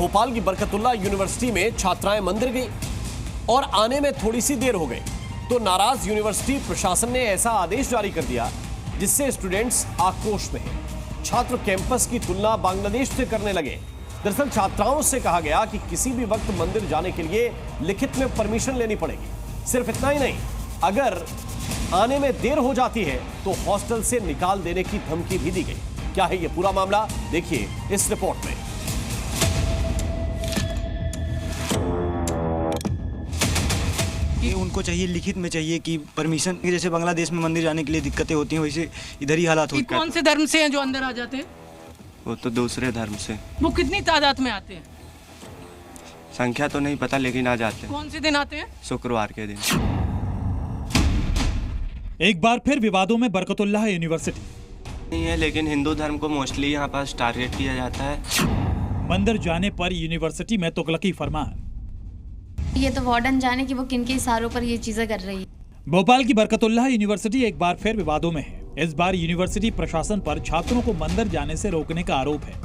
भोपाल की बरकतुल्लाह यूनिवर्सिटी में छात्राएं मंदिर गई और आने में थोड़ी सी देर हो गई तो नाराज यूनिवर्सिटी प्रशासन ने ऐसा आदेश जारी कर दिया जिससे स्टूडेंट्स आक्रोश में हैं। छात्र कैंपस की तुलना बांग्लादेश से करने लगे। दरअसल छात्राओं से कहा गया कि किसी भी वक्त मंदिर जाने के लिए लिखित में परमिशन लेनी पड़ेगी। सिर्फ इतना ही नहीं, अगर आने में देर हो जाती है तो हॉस्टल से निकाल देने की धमकी भी दी गई। क्या है ये पूरा मामला, देखिए इस रिपोर्ट में। उनको चाहिए, लिखित में चाहिए कि परमिशन, जैसे बांग्लादेश में मंदिर जाने के लिए दिक्कतें होती हैं वैसे इधर ही हालात होते हैं। कौन से धर्म से हैं जो अंदर आ जाते हैं? वो तो दूसरे धर्म से। वो कितनी तादाद में आते हैं? संख्या तो नहीं पता, लेकिन आ जाते हैं। कौन से दिन आते हैं? शुक्रवार के दिन। एक बार फिर विवादों में बरकतुल्लाह यूनिवर्सिटी नहीं है, लेकिन हिंदू धर्म को मोस्टली यहाँ पास टारगेट किया जाता है। मंदिर जाने पर यूनिवर्सिटी में तुगलकी फरमान। ये तो वार्डन जाने कि वो किन के इशारों पर ये चीजें कर रही है। भोपाल की बरकतुल्लाह यूनिवर्सिटी एक बार फिर विवादों में है। इस बार यूनिवर्सिटी प्रशासन पर छात्रों को मंदिर जाने से रोकने का आरोप है।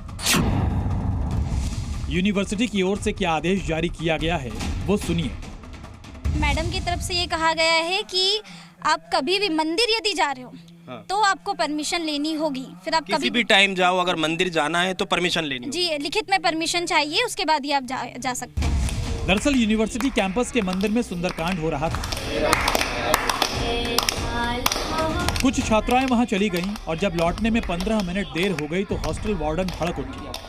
यूनिवर्सिटी की ओर से क्या आदेश जारी किया गया है वो सुनिए। मैडम की तरफ से ये कहा गया है कि आप कभी भी मंदिर यदि जा रहे हो तो आपको परमिशन लेनी होगी। फिर आप किसी भी टाइम जाओ, अगर मंदिर जाना है तो परमिशन लेनी होगी। जी, लिखित में परमिशन चाहिए, उसके बाद ही आप जा सकते हैं। दरअसल यूनिवर्सिटी कैंपस के मंदिर में सुंदरकांड हो रहा था। कुछ छात्राएं वहां चली गईं और जब लौटने में 15 मिनट देर हो गई तो हॉस्टल वार्डन भड़क उठी।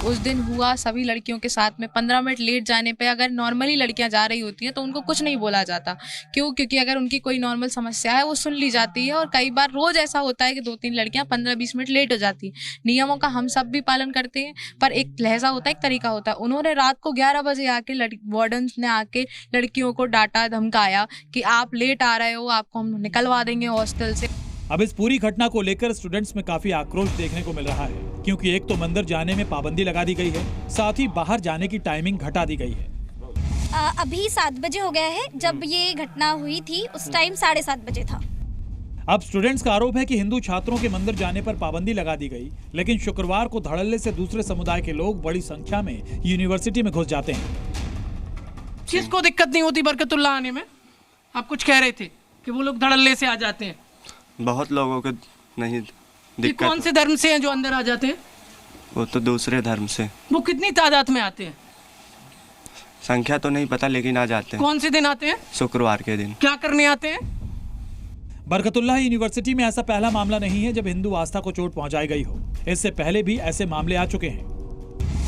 उस दिन हुआ सभी लड़कियों के साथ में 15 मिनट लेट जाने पे अगर नॉर्मली लड़कियां जा रही होती हैं तो उनको कुछ नहीं बोला जाता। क्यों? क्योंकि अगर उनकी कोई नॉर्मल समस्या है वो सुन ली जाती है। और कई बार रोज ऐसा होता है कि 2-3 लड़कियां 15-20 मिनट लेट हो जाती हैं। नियमों का हम सब भी पालन करते हैं, पर एक लहजा होता है, एक तरीका होता है। उन्होंने रात को 11 बजे आके वार्डन ने आके लड़कियों को डांटा धमकाया कि आप लेट आ रहे हो, आपको हम निकलवा देंगे हॉस्टल से। अब इस पूरी घटना को लेकर स्टूडेंट्स में काफी आक्रोश देखने को मिल रहा है, क्योंकि एक तो मंदिर जाने में पाबंदी लगा दी गई है, साथ ही बाहर जाने की टाइमिंग घटा दी गई है। अभी 7 बजे हो गया है, जब ये घटना हुई थी उस टाइम 7:30 बजे था। अब स्टूडेंट्स का आरोप है कि हिंदू छात्रों के मंदिर जाने पर पाबंदी लगा दी गई, लेकिन शुक्रवार को धड़ल्ले से दूसरे समुदाय के लोग बड़ी संख्या में यूनिवर्सिटी में घुस जाते हैं। किसको दिक्कत नहीं होती बरकतुल्लाह आने में? आप कुछ कह रहे थे कि वो लोग धड़ल्ले से आ जाते हैं। बहुत लोगों को नहीं दिक्कत। कौन से धर्म से हैं जो अंदर आ जाते हैं? वो तो दूसरे धर्म से। वो कितनी तादाद में आते हैं? संख्या तो नहीं पता, लेकिन आ जाते हैं। कौन से दिन आते हैं? शुक्रवार के दिन। क्या करने आते हैं? बरकतुल्लाह यूनिवर्सिटी में ऐसा पहला मामला नहीं है जब हिंदू आस्था को चोट पहुंचाई गई हो। इससे पहले भी ऐसे मामले आ चुके हैं।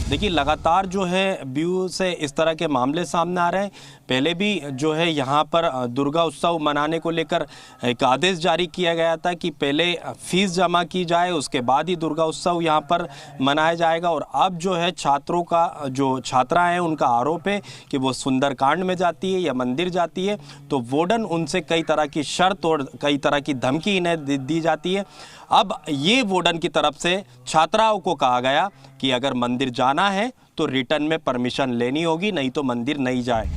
देखिए, लगातार जो है व्यू से इस तरह के मामले सामने आ रहे हैं। पहले भी जो है यहाँ पर दुर्गा उत्सव मनाने को लेकर एक आदेश जारी किया गया था कि पहले फीस जमा की जाए, उसके बाद ही दुर्गा उत्सव यहाँ पर मनाया जाएगा। और अब जो है छात्रों का, जो छात्रा हैं उनका आरोप है कि वो सुंदरकांड में जाती है या मंदिर जाती है तो वार्डन उनसे कई तरह की शर्त और कई तरह की धमकी इन्हें दी जाती है। अब ये वार्डन की तरफ से छात्राओं को कहा गया कि अगर मंदिर जाना है तो रिटर्न में परमिशन लेनी होगी, नहीं तो मंदिर नहीं जाए।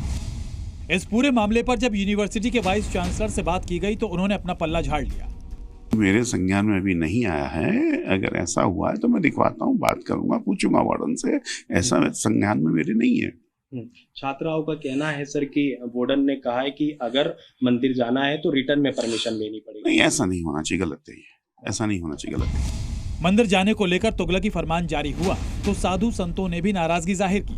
इस पूरे मामले पर जब यूनिवर्सिटी के वाइस चांसलर से बात की गई तो उन्होंने अपना पल्ला झाड़ लिया। मेरे संज्ञान में अभी नहीं आया है। अगर ऐसा हुआ है तो मैं दिखवाता हूँ, बात करूंगा, पूछूंगा वार्डन से। ऐसा संज्ञान में मेरे नहीं है। छात्राओं का कहना है सर कि वार्डन ने कहा है कि अगर मंदिर जाना है तो रिटर्न में परमिशन लेनी पड़ेगी। नहीं, ऐसा नहीं होना चाहिए, गलत है ये। ऐसा नहीं होना चाहिए, गलत है। मंदिर जाने को लेकर तुगलकी फरमान जारी हुआ तो साधु संतों ने भी नाराजगी जाहिर की।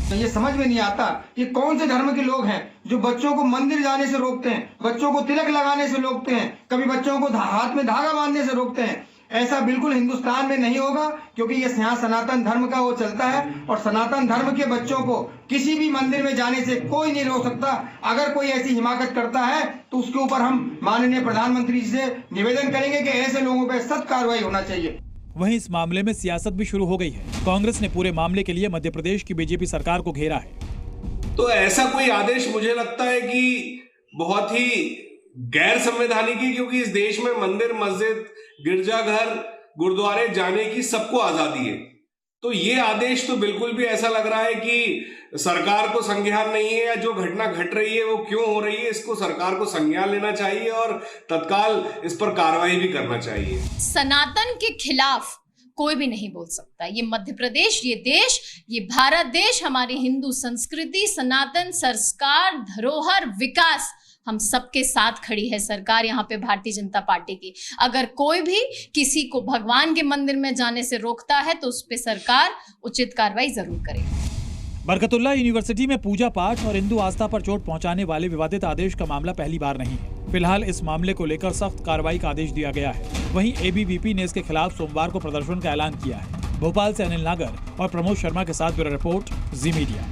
तो ये समझ में नहीं आता कि कौन से धर्म के लोग हैं जो बच्चों को मंदिर जाने से रोकते हैं, बच्चों को तिलक लगाने से रोकते हैं, कभी बच्चों को हाथ में धागा बांधने से रोकते हैं। ऐसा बिल्कुल हिंदुस्तान में नहीं होगा, क्योंकि ये यहाँ सनातन धर्म का वो चलता है और सनातन धर्म के बच्चों को किसी भी मंदिर में जाने से कोई नहीं रोक सकता। अगर कोई ऐसी हिमाकत करता है तो उसके ऊपर हम माननीय प्रधानमंत्री जी से निवेदन करेंगे कि ऐसे लोगों पर सख्त कार्रवाई होना चाहिए। वहीं इस मामले में सियासत भी शुरू हो गई है। कांग्रेस ने पूरे मामले के लिए मध्य प्रदेश की बीजेपी सरकार को घेरा है। तो ऐसा कोई आदेश मुझे लगता है कि बहुत ही गैर संवैधानिक है, क्योंकि इस देश में मंदिर, मस्जिद, गिरजाघर, गुरुद्वारे जाने की सबको आजादी है। तो ये आदेश तो बिल्कुल भी ऐसा लग रहा है कि सरकार को संज्ञान नहीं है, या जो घटना घट रही है वो क्यों हो रही है इसको सरकार को संज्ञान लेना चाहिए और तत्काल इस पर कार्रवाई भी करना चाहिए। सनातन के खिलाफ कोई भी नहीं बोल सकता। ये मध्य प्रदेश, ये देश, ये भारत देश, हमारी हिंदू संस्कृति, सनातन संस्कार, धरोहर, विकास, हम सबके साथ खड़ी है सरकार यहाँ पे भारतीय जनता पार्टी की। अगर कोई भी किसी को भगवान के मंदिर में जाने से रोकता है तो उस पे सरकार उचित कार्रवाई जरूर करेगी। बरकतुल्लाह यूनिवर्सिटी में पूजा पाठ और हिंदू आस्था पर चोट पहुंचाने वाले विवादित आदेश का मामला पहली बार नहीं है। फिलहाल इस मामले को लेकर सख्त कार्रवाई का आदेश दिया गया है। वहीं एबीवीपी ने इसके खिलाफ सोमवार को प्रदर्शन का ऐलान किया है। भोपाल से अनिल नागर और प्रमोद शर्मा के साथ ब्यूरो रिपोर्ट, जी मीडिया।